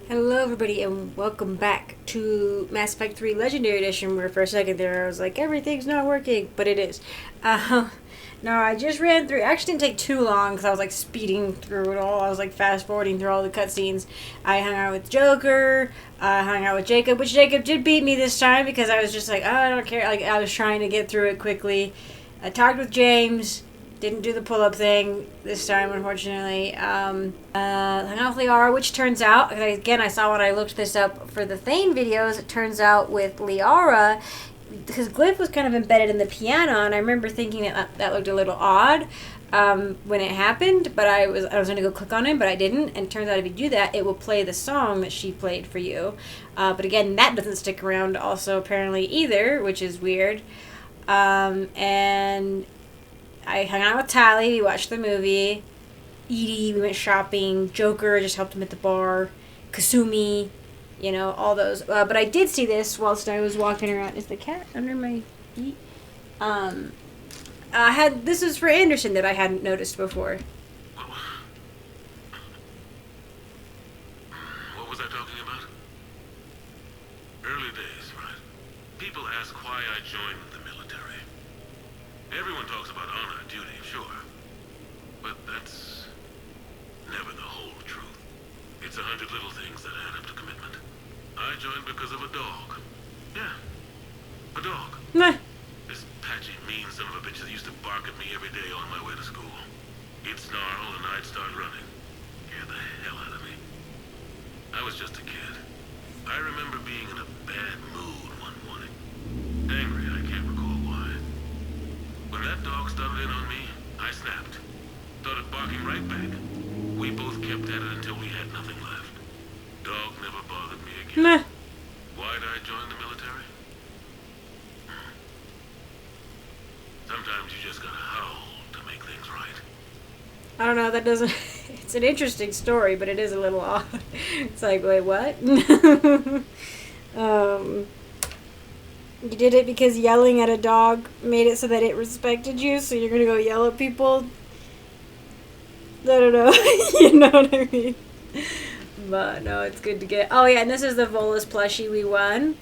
Hello everybody and welcome back to Mass Effect 3 Legendary Edition, where for a second there I was like, everything's not working, but it is. No, I just ran through, it actually didn't take too long because I was like speeding through it all. I was like fast forwarding through all the cutscenes. I hung out with Joker, I hung out with Jacob, which Jacob did beat me this time because I was just like, oh, I don't care, like I was trying to get through it quickly. I talked with James. Didn't do the pull-up thing this time, unfortunately. Hung out with Liara, which turns out, again, I saw when I looked this up for the Thane videos, it turns out with Liara, because Glyph was kind of embedded in the piano, and I remember thinking that looked a little odd when it happened, but I was going to go click on it, but I didn't, and it turns out if you do that, it will play the song that she played for you. But again, that doesn't stick around also, apparently, either, which is weird. And I hung out with Tally, we watched the movie. Edie, we went shopping. Joker, just helped him at the bar. Kasumi, you know, all those. But I did see this whilst I was walking around. Is the cat under my feet? This is for Anderson that I hadn't noticed before. What was I talking about? Early days, right? People ask why I joined the military. Everyone talks about honor and duty, sure. But that's never the whole truth. It's 100 little things that add up to commitment. I joined because of a dog. Yeah, a dog. Nah. This patchy, mean son of a bitch that used to bark at me every day on my way to school. He'd snarl and I'd start running. Scare the hell out of me. I was just a kid. I remember being in a bad mood one morning. Angry, I can't recall why. When that dog started in on me, I snapped. Started barking right back. We both kept at it until we had nothing left. Dog never bothered me again. Nah. Why'd I join the military? Sometimes you just gotta howl to make things right. I don't know, that doesn't... It's an interesting story, but it is a little odd. It's like, wait, what? You did it because yelling at a dog made it so that it respected you, so you're gonna go yell at people? I don't know. You know what I mean? But no, it's good to get... Oh yeah, and this is the Volus plushie we won.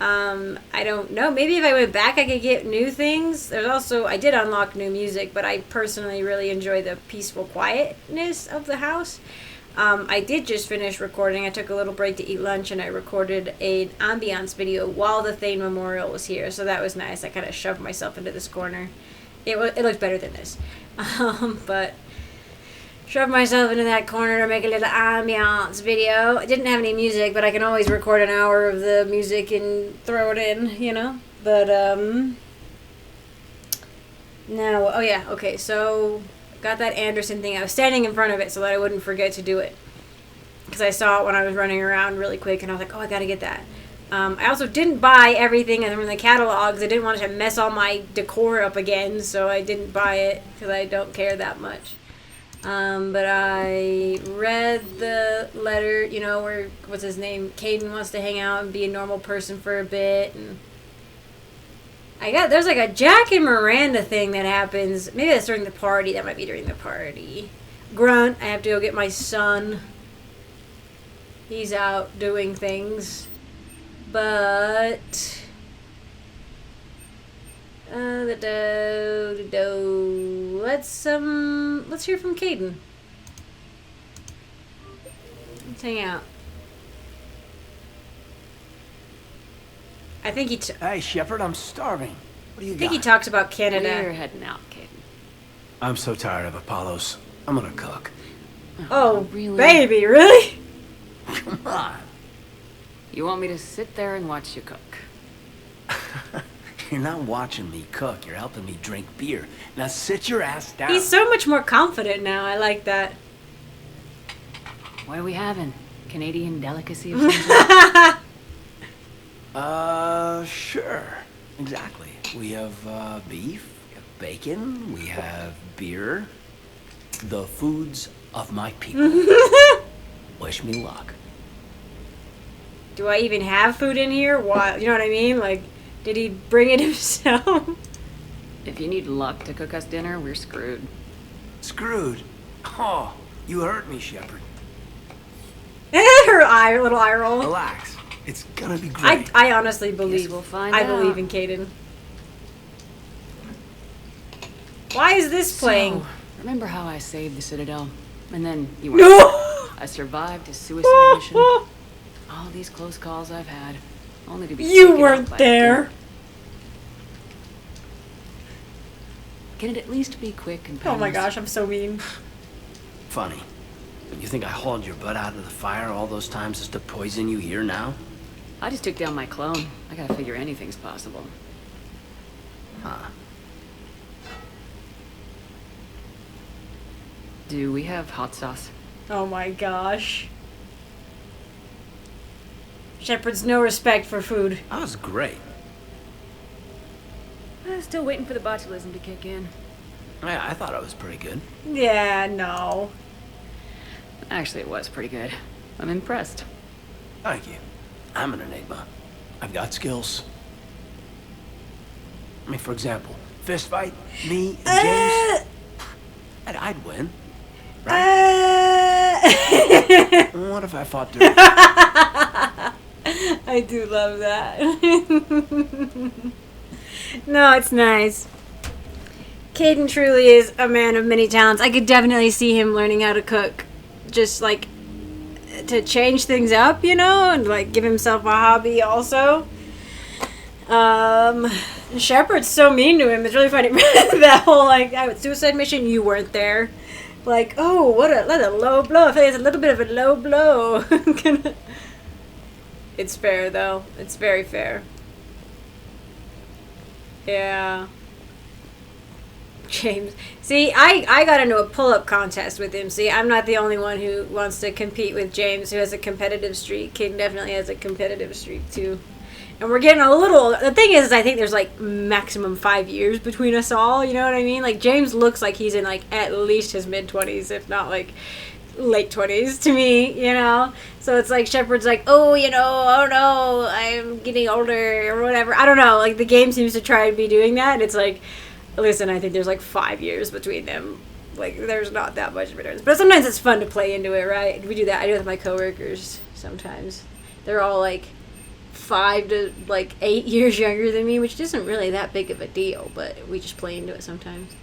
I don't know. Maybe if I went back I could get new things. There's also... I did unlock new music, but I personally really enjoy the peaceful quietness of the house. I did just finish recording. I took a little break to eat lunch, and I recorded an ambiance video while the Thane Memorial was here, so that was nice. I kind of shoved myself into this corner. It looked better than this. But shoved myself into that corner to make a little ambiance video. I didn't have any music, but I can always record an hour of the music and throw it in, you know? But, no, oh yeah, okay, so... Got that Anderson thing. I was standing in front of it so that I wouldn't forget to do it. Because I saw it when I was running around really quick, and I was like, oh, I gotta get that. I also didn't buy everything in the catalogs. I didn't want to mess all my decor up again, so I didn't buy it because I don't care that much. But I read the letter, you know, where, what's his name? Kaiden wants to hang out and be a normal person for a bit, and... there's like a Jack and Miranda thing that happens. Maybe that's during the party. That might be during the party. Grunt, I have to go get my son. He's out doing things. But... Let's hear from Kaiden. Let's hang out. I think Hey, Shepard, I'm starving. What do you got? I think he talks about Canada. We're heading out, Kaiden. I'm so tired of Apollos. I'm gonna cook. Oh, really? Baby, really? Come on. You want me to sit there and watch you cook? You're not watching me cook. You're helping me drink beer. Now sit your ass down. He's so much more confident now. I like that. What are we having? Canadian delicacy of some sort? Sure. Exactly. We have, beef, we have bacon, we have beer. The foods of my people. Wish me luck. Do I even have food in here? What? You know what I mean? Like, did he bring it himself? If you need luck to cook us dinner, we're screwed. Screwed? Oh, you hurt me, Shepard. It hurt little eye roll. Relax. It's gonna be great. I honestly believe. Guess we'll find I out. believe in Kaiden. Why is this playing? So, remember how I saved the Citadel? And then you were. No! I survived a suicide mission. All these close calls I've had, only to be You taken out weren't by a there. gun. Can it at least be quick and Oh my painless? gosh, I'm so mean. Funny. You think I hauled your butt out of the fire all those times just to poison you here now? I just took down my clone. I gotta figure anything's possible. Huh. Do we have hot sauce? Oh my gosh. Shepard's no respect for food. That was great. Still waiting for the botulism to kick in. I thought I was pretty good. Yeah, no. Actually, it was pretty good. I'm impressed. Thank you. I'm an enigma. I've got skills. I mean, for example, fist fight, me and James. I'd win. Right? What if I fought dirty? I do love that. No, it's nice. Kaiden truly is a man of many talents. I could definitely see him learning how to cook. Just like to change things up, you know, and like give himself a hobby also. Shepard's so mean to him. It's really funny. That whole like suicide mission, you weren't there. Like, oh, what a low blow. I feel like it's a little bit of a low blow. It's fair though. It's very fair. Yeah. James. See, I got into a pull-up contest with him. See, I'm not the only one who wants to compete with James, who has a competitive streak. Kaiden definitely has a competitive streak, too. And we're getting a little... The thing is I think there's, like, maximum 5 years between us all, you know what I mean? Like, James looks like he's in, like, at least his mid-20s, if not, like, late 20s to me, you know? So it's like Shepard's like, oh, you know, oh, no, I'm getting older, or whatever. I don't know. Like, the game seems to try and be doing that, and it's like... Listen, I think there's like 5 years between them. Like, there's not that much of a difference. But sometimes it's fun to play into it, right? We do that. I do it with my coworkers sometimes. They're all like 5 to like 8 years younger than me, which isn't really that big of a deal, but we just play into it sometimes.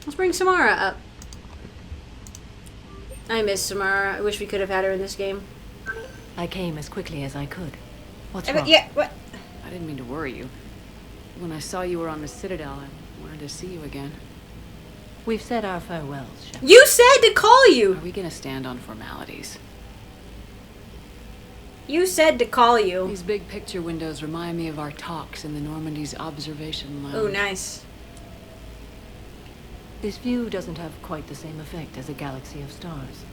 Let's bring Samara up. I miss Samara. I wish we could have had her in this game. I came as quickly as I could. What's wrong? Yeah, what? I didn't mean to worry you. When I saw you were on the Citadel, I wanted to see you again. We've said our farewells, Shep. You said to call Are you! we gonna stand on formalities? You said to call you. These big picture windows remind me of our talks in the Normandy's observation lounge. Oh, nice. This view doesn't have quite the same effect as a galaxy of stars,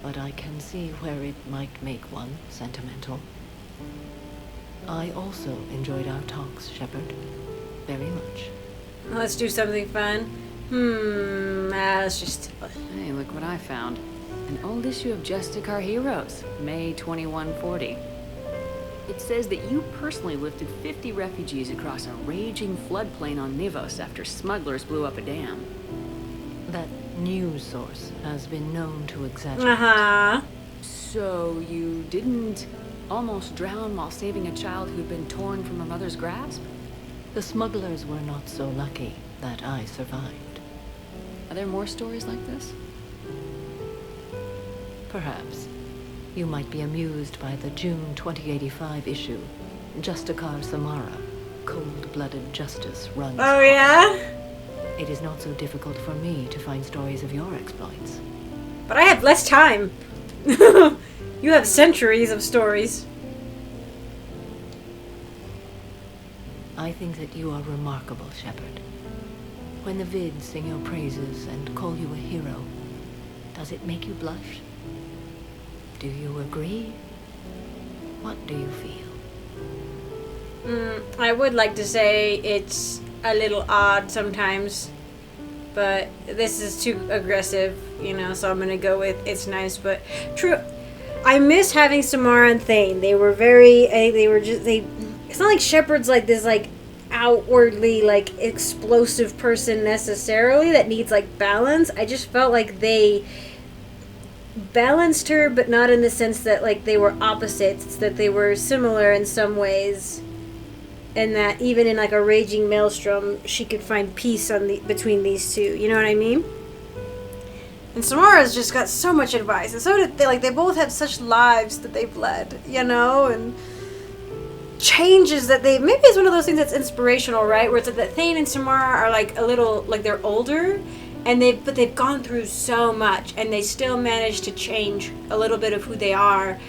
but I can see where it might make one sentimental. I also enjoyed our talks, Shepard. Very much. Let's do something fun. Let's just... Hey, look what I found. An old issue of Justice Our Heroes, May 2140. It says that you personally lifted 50 refugees across a raging floodplain on Nivos after smugglers blew up a dam. That news source has been known to exaggerate. Uh-huh. So you didn't almost drown while saving a child who'd been torn from her mother's grasp? The smugglers were not so lucky that I survived. Are there more stories like this? Perhaps. You might be amused by the June 2085 issue. Justicar Samara, cold-blooded justice runs. Oh, yeah? It is not so difficult for me to find stories of your exploits. But I have less time. You have centuries of stories. I think that you are remarkable, Shepard. When the vids sing your praises and call you a hero, does it make you blush? Do you agree? What do you feel? I would like to say it's a little odd sometimes, but this is too aggressive, you know, so I'm gonna go with it's nice, but true. I miss having Samara and Thane. They were very, it's not like Shepard's like this like outwardly like explosive person necessarily that needs like balance. I just felt like they balanced her, but not in the sense that like they were opposites. It's that they were similar in some ways, and that even in like a raging maelstrom, she could find peace between these two. You know what I mean? And Samara's just got so much advice, and so did they. Like they both have such lives that they've led, you know, and changes that they. Maybe it's one of those things that's inspirational, right? Where it's like that Thane and Samara are like a little like they're older, and they've gone through so much, and they still manage to change a little bit of who they are.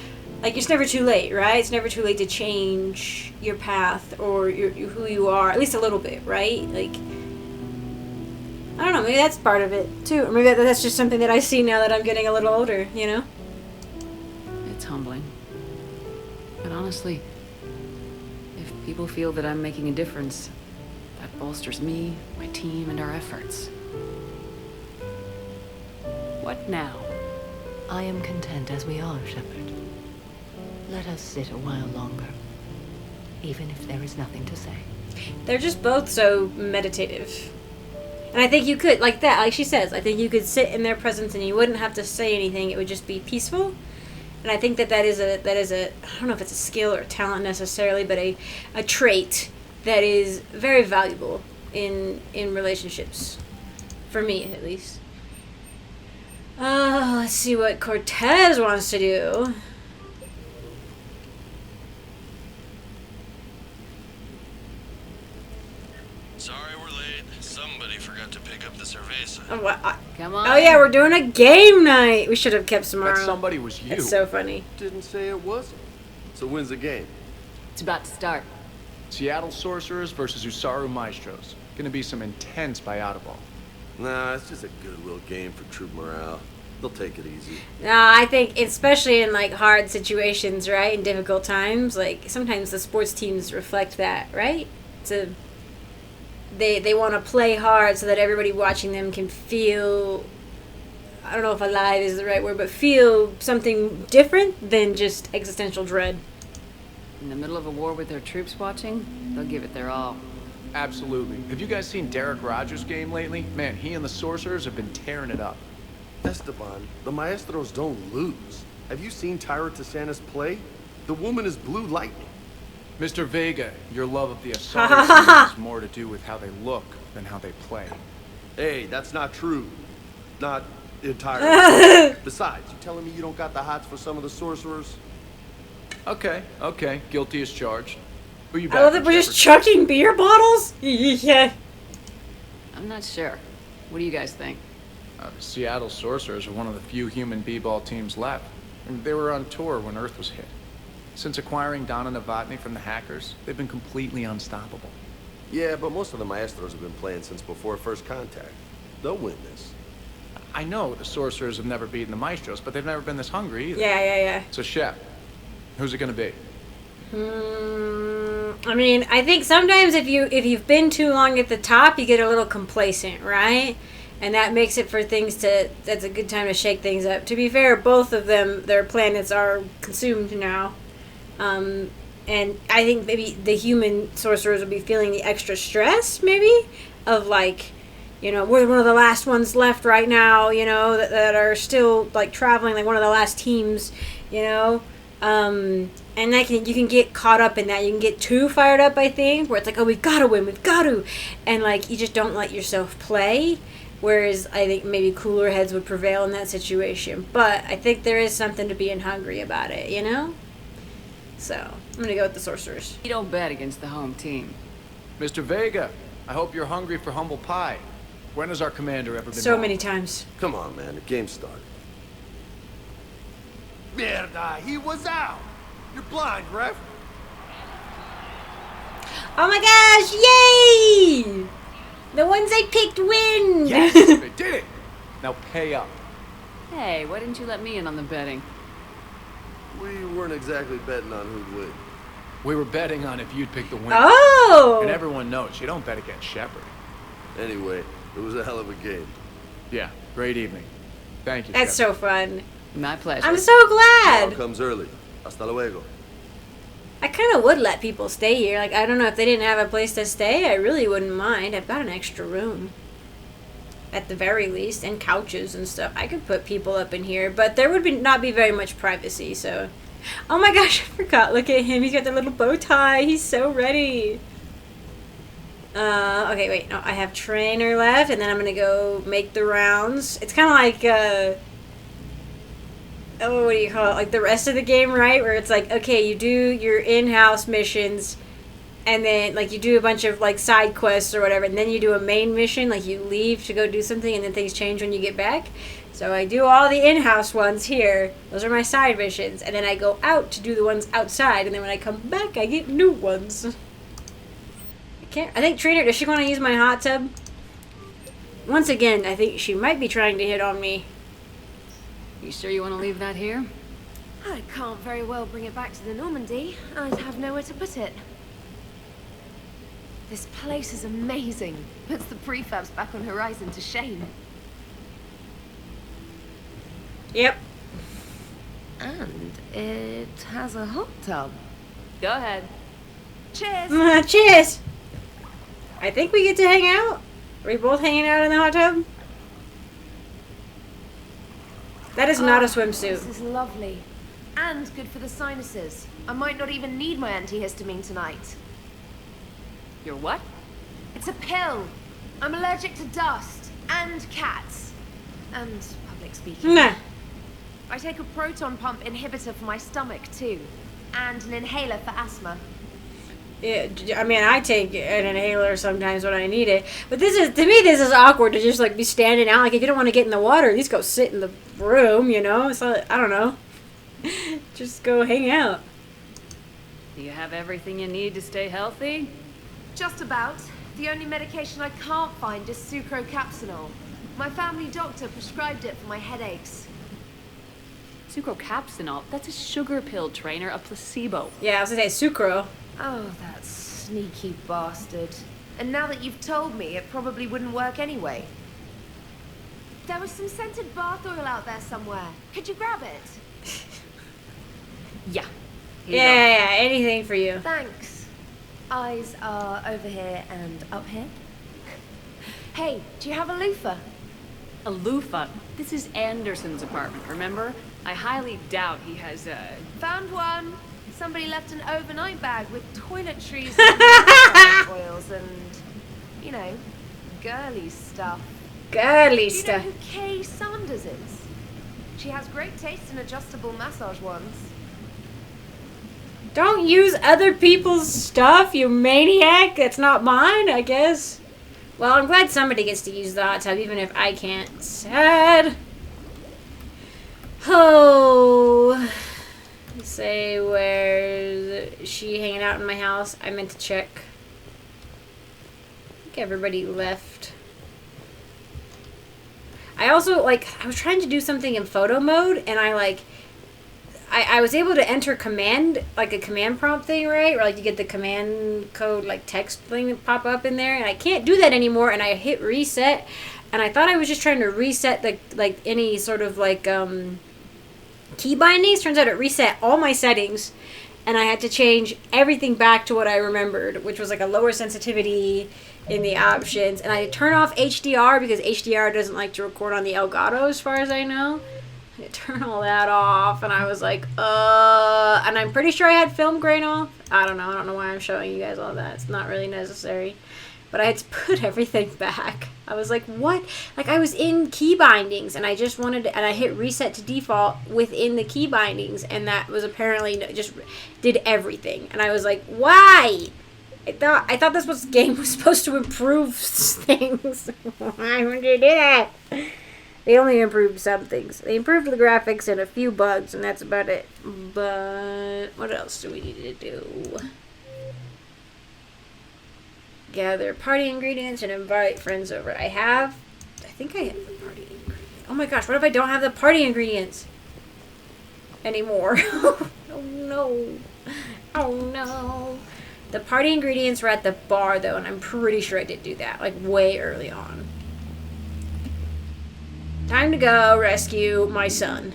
Like it's never too late, right? It's never too late to change your path or who you are, at least a little bit, right? Like. I don't know, maybe that's part of it, too. Or maybe that's just something that I see now that I'm getting a little older, you know? It's humbling. But honestly, if people feel that I'm making a difference, that bolsters me, my team, and our efforts. What now? I am content as we are, Shepard. Let us sit a while longer, even if there is nothing to say. They're just both so meditative. And I think you could, like that, like she says, I think you could sit in their presence and you wouldn't have to say anything. It would just be peaceful. And I think that is a, I don't know if it's a skill or a talent necessarily, but a trait that is very valuable in relationships. For me, at least. Let's see what Cortez wants to do. Sorry we're late. Somebody forgot to pick up the cerveza. Oh, what? Come on. Oh yeah, we're doing a game night. We should have kept Samara. That somebody was you. It's so funny. Didn't say it wasn't. So when's the game? It's about to start. Seattle Sorcerers versus Usaru Maestros. Gonna be some intense ball. Nah, it's just a goodwill game for troop morale. They'll take it easy. No, I think especially in like hard situations, right, in difficult times, like sometimes the sports teams reflect that, right? They want to play hard so that everybody watching them can feel, I don't know if alive is the right word, but feel something different than just existential dread. In the middle of a war with their troops watching, they'll give it their all. Absolutely. Have you guys seen Derek Rogers' game lately? Man, he and the Sorcerers have been tearing it up. Esteban, the Maestros don't lose. Have you seen Tyra Tassanis play? The woman is blue lightning. Mr. Vega, your love of the Asari has more to do with how they look than how they play. Hey, that's not true. Not entirely. Besides, you telling me you don't got the hots for some of the sorcerers? Okay. Guilty as charged. Who you I love that we're just chucking beer bottles. Yeah. I'm not sure. What do you guys think? The Seattle Sorcerers are one of the few human b-ball teams left. And they were on tour when Earth was hit. Since acquiring Donna Novotny from the hackers, they've been completely unstoppable. Yeah, but most of the Maestros have been playing since before first contact. They'll win this. I know the Sorcerers have never beaten the Maestros, but they've never been this hungry either. Yeah. So, Shep, who's it gonna be? I mean, I think sometimes if you've been too long at the top, you get a little complacent, right? And that makes it for things that's a good time to shake things up. To be fair, both of them, their planets are consumed now. And I think maybe the human sorcerers will be feeling the extra stress, maybe, of like, you know, we're one of the last ones left right now, you know, that are still like traveling, like one of the last teams, you know. And you can get caught up in that. You can get too fired up, I think, where it's like, oh, we've got to win, we've got to. And like, you just don't let yourself play. Whereas I think maybe cooler heads would prevail in that situation. But I think there is something to being hungry about it, you know? So, I'm going to go with the Sorcerers. You don't bet against the home team. Mr. Vega, I hope you're hungry for humble pie. When has our commander ever been So wrong? many times. Come on, man. The game started. Mierda, he was out. You're blind, ref. Oh my gosh, yay! The ones I picked win! Yes, they did it! Now pay up. Hey, why didn't you let me in on the betting? We weren't exactly betting on who'd win. We were betting on if you'd pick the winner. Oh! And everyone knows you don't bet against Shepard. Anyway, it was a hell of a game. Yeah, great evening. Thank you, That's so Shepard. fun. My pleasure. I'm so glad! All comes early. Hasta luego. I kind of would let people stay here. Like, I don't know, if they didn't have a place to stay, I really wouldn't mind. I've got an extra room. At the very least. And couches and stuff. I could put people up in here. But there would not be very much privacy, so... Oh my gosh, I forgot. Look at him. He's got the little bow tie. He's so ready. Okay, wait. No, I have Trayner left, and then I'm going to go make the rounds. It's kind of like, oh, what do you call it? Like the rest of the game, right? Where it's like, okay, you do your in-house missions, and then, like, you do a bunch of, like, side quests or whatever, and then you do a main mission. Like, you leave to go do something, and then things change when you get back. So I do all the in-house ones here. Those are my side missions. And then I go out to do the ones outside. And then when I come back, I get new ones. I think Trayner, does she want to use my hot tub? Once again, I think she might be trying to hit on me. You sure you want to leave that here? I can't very well bring it back to the Normandy. I'd have nowhere to put it. This place is amazing. Puts the prefabs back on Horizon to shame. Yep. And it has a hot tub. Go ahead. Cheers! Cheers! I think we get to hang out. Are we both hanging out in the hot tub? That is not a swimsuit. This is lovely. And good for the sinuses. I might not even need my antihistamine tonight. Your what? It's a pill. I'm allergic to dust. And cats. And public speaking. Nah. I take a proton pump inhibitor for my stomach, too. And an inhaler for asthma. Yeah, I mean, I take an inhaler sometimes when I need it. But this is, to me, this is awkward to just, like, be standing out. Like, if you don't want to get in the water, at least go sit in the room, you know? So, I don't know. Just go hang out. Do you have everything you need to stay healthy? Just about. The only medication I can't find is sucrocapsinol. My family doctor prescribed it for my headaches. Sucrocapsinol? That's a sugar pill, Trayner, a placebo. Yeah, I was gonna say sucro. Oh, that sneaky bastard. And now that you've told me, it probably wouldn't work anyway. There was some scented bath oil out there somewhere. Could you grab it? Yeah. Yeah, anything for you. Thanks. Eyes are over here and up here. Hey, do you have a loofah? A loofah? This is Anderson's apartment, remember? I highly doubt he has a... Found one. Somebody left an overnight bag with toiletries and oils and, you know, girly stuff. Girly Do you know stuff. who Kay Sanders is? She has great taste in adjustable massage ones. Don't use other people's stuff, you maniac. That's not mine, I guess. Well, I'm glad somebody gets to use the hot tub, even if I can't. Sad. Oh. Say, where's she hanging out in my house? I meant to check. I think everybody left. I also, like, I was trying to do something in photo mode, and I was able to enter command, like a command prompt thing, right? Where, like, you get the command code, like, text thing that pop up in there, and I can't do that anymore, and I hit reset, and I thought I was just trying to reset, the, like, any sort of, like, key bindings. Turns out it reset all my settings, and I had to change everything back to what I remembered, which was, like, a lower sensitivity in the options, and I turn off HDR because HDR doesn't like to record on the Elgato, as far as I know. I turn all that off, and I was like, and I'm pretty sure I had film grain off. I don't know why I'm showing you guys all that. It's not really necessary. But I had to put everything back. I was like, what? Like, I was in key bindings, and I just wanted to, and I hit reset to default within the key bindings, and that was apparently just did everything. And I was like, why? I thought this game was supposed to improve things. Why would you do that? They only improved some things. They improved the graphics and a few bugs, and that's about it. But what else do we need to do? Gather party ingredients and invite friends over. I think I have the party ingredients. Oh my gosh, what if I don't have the party ingredients anymore? Oh no. Oh no. The party ingredients were at the bar, though, and I'm pretty sure I did do that, like, way early on. Time to go rescue my son.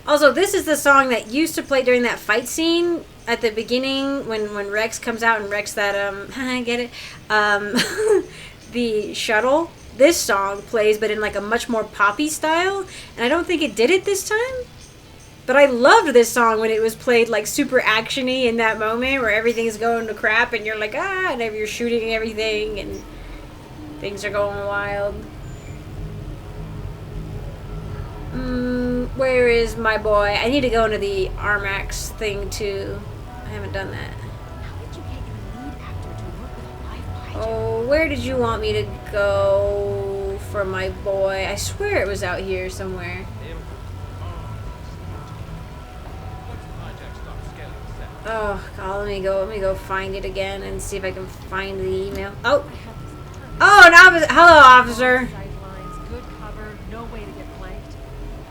Also, this is the song that used to play during that fight scene at the beginning when Rex comes out and wrecks that, get it? The shuttle. This song plays, but in like a much more poppy style, and I don't think it did it this time. But I loved this song when it was played like super actiony in that moment where everything's going to crap and you're like, ah, and you're shooting everything and things are going wild. Where is my boy? I need to go into the Armax thing too. I haven't done that. How did you get your lead actor to work with a live pilot? Oh, where did you want me to go for my boy? I swear it was out here somewhere. Oh God, let me go find it again and see if I can find the email. Oh, an officer. Hello, officer. Sightlines, good cover, no way to get flanked.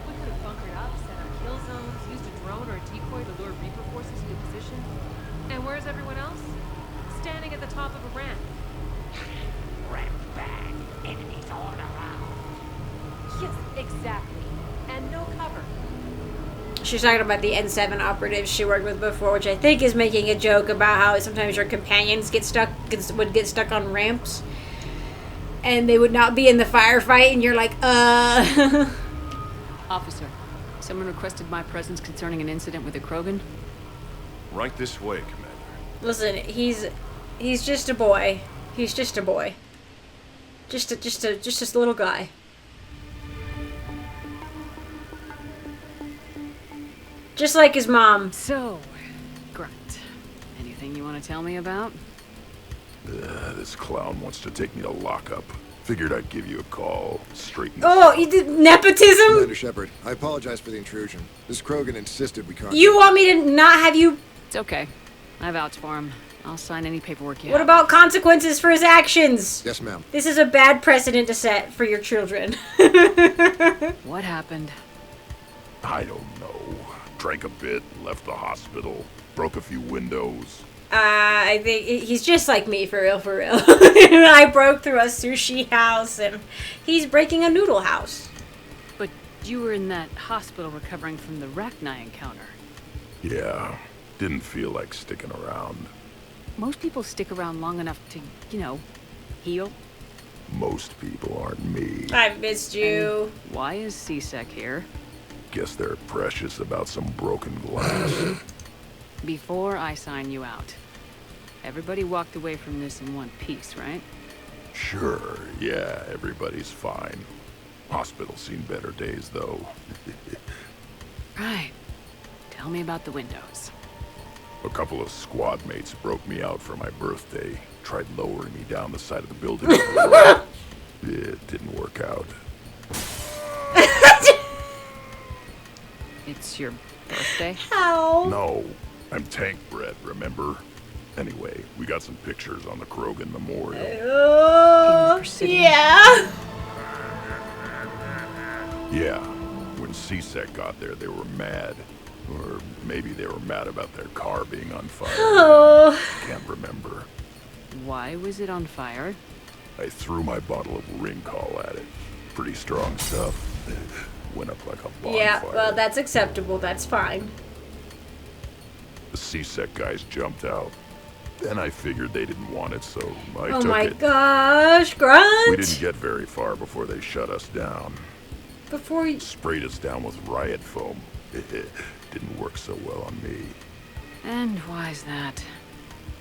We could have bunkered up, set our kill zones, used a drone or a decoy to lure Reaper forces into position. And where's everyone else? Standing at the top of a ramp. Ramp back. Enemies all around. Yes, exactly. And no cover. She's talking about the N7 operatives she worked with before, which I think is making a joke about how sometimes your companions would get stuck on ramps, and they would not be in the firefight, and you're like, Officer, someone requested my presence concerning an incident with a Krogan. Right this way, Commander. Listen, he's just a boy. He's just a boy. Just a little guy. Just like his mom. So, Grunt, anything you want to tell me about? This clown wants to take me to lockup. Figured I'd give you a call. Straighten. Oh, you did nepotism? Commander Shepard, I apologize for the intrusion. This Krogan insisted we can't. You want me to not have you? It's okay. I vouch for him. I'll sign any paperwork you What have. about consequences for his actions? Yes, ma'am. This is a bad precedent to set for your children. What happened? I don't know. Drank a bit, left the hospital, broke a few windows. I think he's just like me, for real, for real. I broke through a sushi house, and he's breaking a noodle house. But you were in that hospital recovering from the Rachni encounter. Yeah, didn't feel like sticking around. Most people stick around long enough to, heal. Most people aren't me. I missed you. And why is C-Sec here? Guess they're precious about some broken glass. Before I sign you out, everybody walked away from this in one piece, right? Sure, yeah, everybody's fine. Hospital's seen better days, though. Right. Tell me about the windows. A couple of squad mates broke me out for my birthday. Tried lowering me down the side of the building. It didn't work out. It's your birthday? How? No, I'm tank bred, remember? Anyway, we got some pictures on the Krogan Memorial. Yeah. Yeah, when C-Sec got there, they were mad. Or maybe they were mad about their car being on fire. Oh. Can't remember. Why was it on fire? I threw my bottle of ring call at it. Pretty strong stuff. Went up like a bonfire. Yeah, well, that's acceptable. That's fine. The C-Sec guys jumped out. Then I figured they didn't want it, so I Oh took my it. gosh, Grunt! We didn't get very far before they shut us down. Before you... Sprayed us down with riot foam. Didn't work so well on me. And why's that?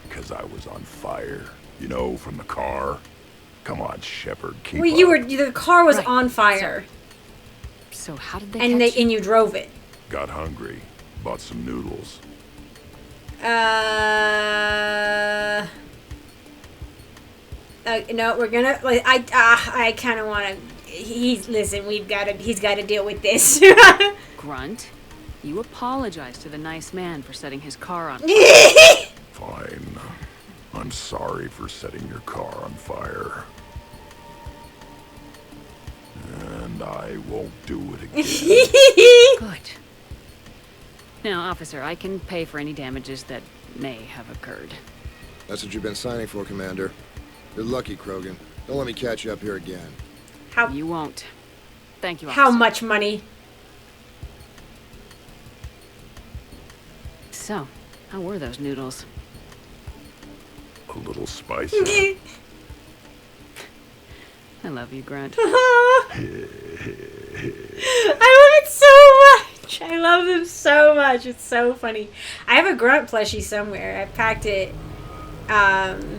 Because I was on fire. You know, from the car. Come on, Shepard, keep Well, up. the car was Right. on fire. So how did they And catch you? you drove it. Got hungry. Bought some noodles. No, we're gonna, like, I kind of want to, he's got to deal with this. Grunt, you apologize to the nice man for setting his car on Fine. I'm sorry for setting your car on fire. And I won't do it again. Good. Now, officer, I can pay for any damages that may have occurred. That's what you've been signing for, Commander. You're lucky, Krogan. Don't let me catch you up here again. How You won't. Thank you, officer. how much money? So, how were those noodles? A little spicy. I love you, Grunt. I love it so much. I love them so much. It's so funny. I have a Grunt plushie somewhere. I packed it. But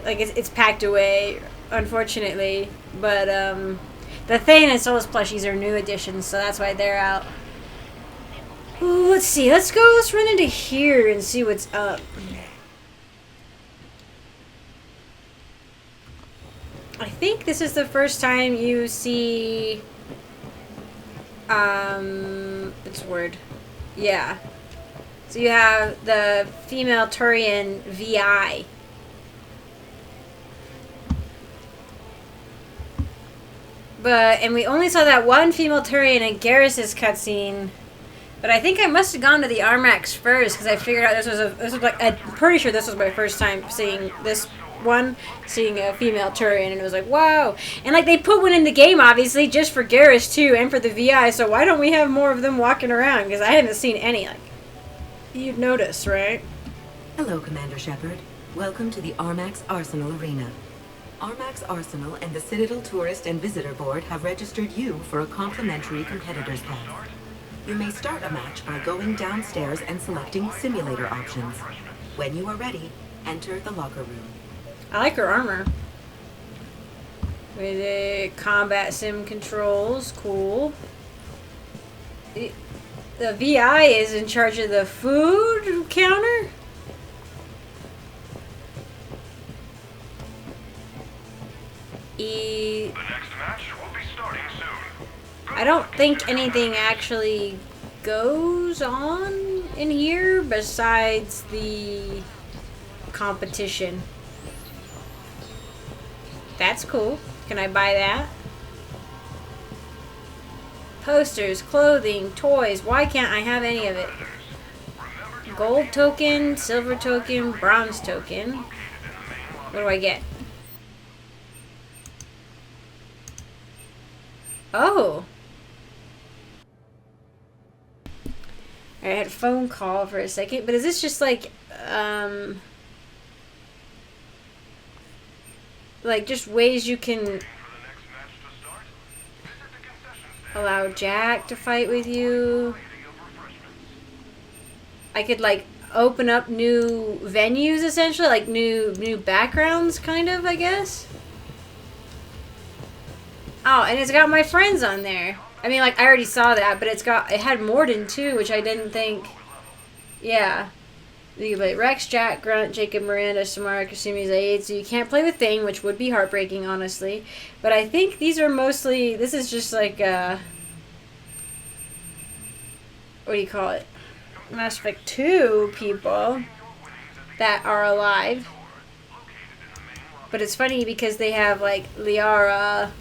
like it's packed away, unfortunately. But the Thane and Souls plushies are new additions, so that's why they're out. Ooh, let's see. Let's run into here and see what's up. I think this is the first time you see what's the word? Yeah. So you have the female Turian VI. And we only saw that one female Turian in Garrus's cutscene. But I think I must have gone to the Armax first because I figured out this was like, I'm pretty sure this was my first time seeing this one, seeing a female Turian, and it was like, wow. And like they put one in the game, obviously, just for Garrus too, and for the VI, so why don't we have more of them walking around? Because I haven't seen any. Like, you'd notice, right? Hello, Commander Shepard. Welcome to the Armax Arsenal Arena. Armax Arsenal and the Citadel Tourist and Visitor Board have registered you for a complimentary competitor's pass. You may start a match by going downstairs and selecting simulator options. When you are ready, enter the locker room. I like her armor. With the combat sim controls, cool. The VI is in charge of the food counter. The next match will be starting soon. I don't think anything actually goes on in here besides the competition. That's cool. Can I buy that? Posters, clothing, toys. Why can't I have any of it? Gold token, silver token, bronze token. What do I get? Oh. I had a phone call for a second, but is this just like just ways you can allow Jack to fight with you? I could like open up new venues, essentially, like new backgrounds, kind of, I guess. Oh, and it's got my friends on there. I mean, like, I already saw that, but it had Morden too, which I didn't think. Yeah. You can play Rex, Jack, Grunt, Jacob, Miranda, Samara, Kasumi, Zaid. So you can't play with Thane, which would be heartbreaking, honestly. But I think these are mostly, this is just like, what do you call it? Mass Effect 2 people that are alive. But it's funny because they have, like, Liara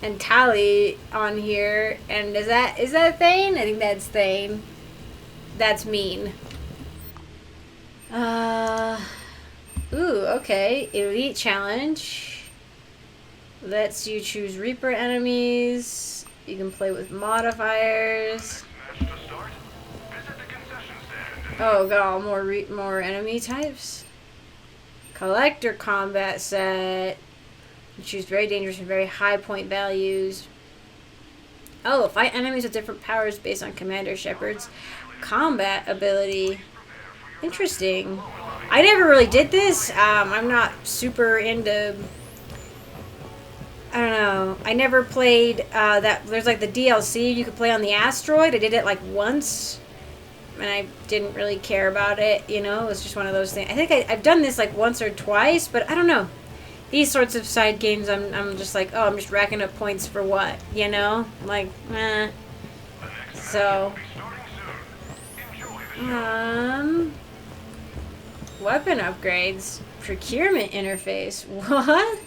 and Tali on here. And is that Thane? I think that's Thane. That's mean. Ooh, okay. Elite Challenge. Lets you choose Reaper enemies. You can play with modifiers. Oh god, more enemy types. Collector combat set. You choose very dangerous and very high point values. Oh, fight enemies with different powers based on Commander Shepard's combat ability. Interesting. I never really did this. I'm not super into... I don't know. I never played that. There's like the DLC you could play on the asteroid. I did it like once. And I didn't really care about it, you know? It was just one of those things. I think I've done this like once or twice, but I don't know. These sorts of side games, I'm just like, oh, I'm just racking up points for what, you know? Like, eh. So, weapon upgrades, procurement interface, what?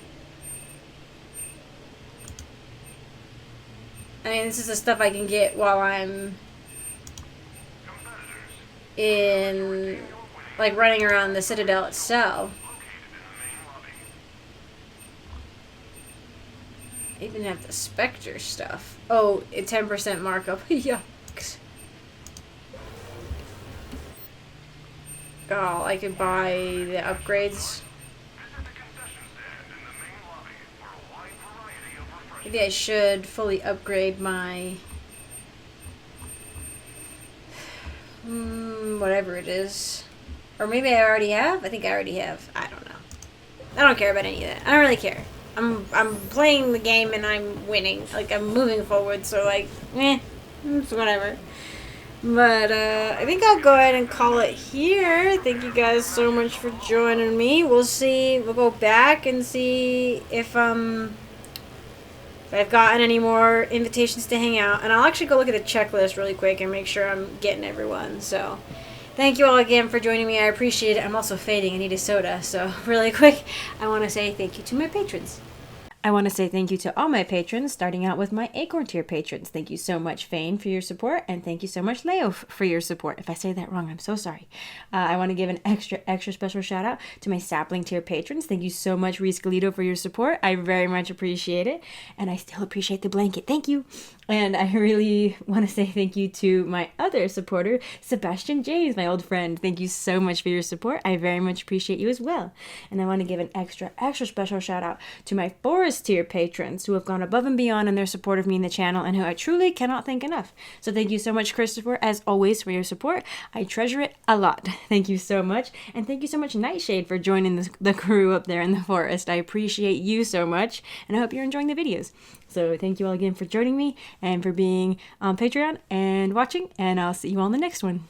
I mean, this is the stuff I can get while I'm in, like, running around the Citadel itself. I even have the Spectre stuff. Oh, 10% markup. Yucks. Oh, I could buy the upgrades. Maybe I should fully upgrade my... whatever it is. Or maybe I already have? I think I already have. I don't know. I don't care about any of that. I don't really care. I'm playing the game and I'm winning. Like, I'm moving forward, so like, it's whatever. But, I think I'll go ahead and call it here. Thank you guys so much for joining me. We'll see. We'll go back and see if I've gotten any more invitations to hang out. And I'll actually go look at the checklist really quick and make sure I'm getting everyone. So, thank you all again for joining me. I appreciate it. I'm also fading. I need a soda. So, really quick, I want to say thank you to my patrons. I want to say thank you to all my patrons, starting out with my Acorn tier patrons. Thank you so much, Fane, for your support, and thank you so much, Leo, for your support. If I say that wrong, I'm so sorry. I want to give an extra special shout out to my Sapling tier patrons. Thank you so much, Reese Galito, for your support. I very much appreciate it, and I still appreciate the blanket. Thank you. And I really want to say thank you to my other supporter, Sebastian James, my old friend. Thank you so much for your support. I very much appreciate you as well. And I want to give an extra special shout out to my Forest tier patrons who have gone above and beyond in their support of me in the channel and who I truly cannot thank enough. So thank you so much, Christopher, as always, for your support. I treasure it a lot. Thank you so much. And thank you so much, Nightshade, for joining the crew up there in the forest. I appreciate you so much, and I hope you're enjoying the videos. So thank you all again for joining me and for being on Patreon and watching, and I'll see you all in the next one.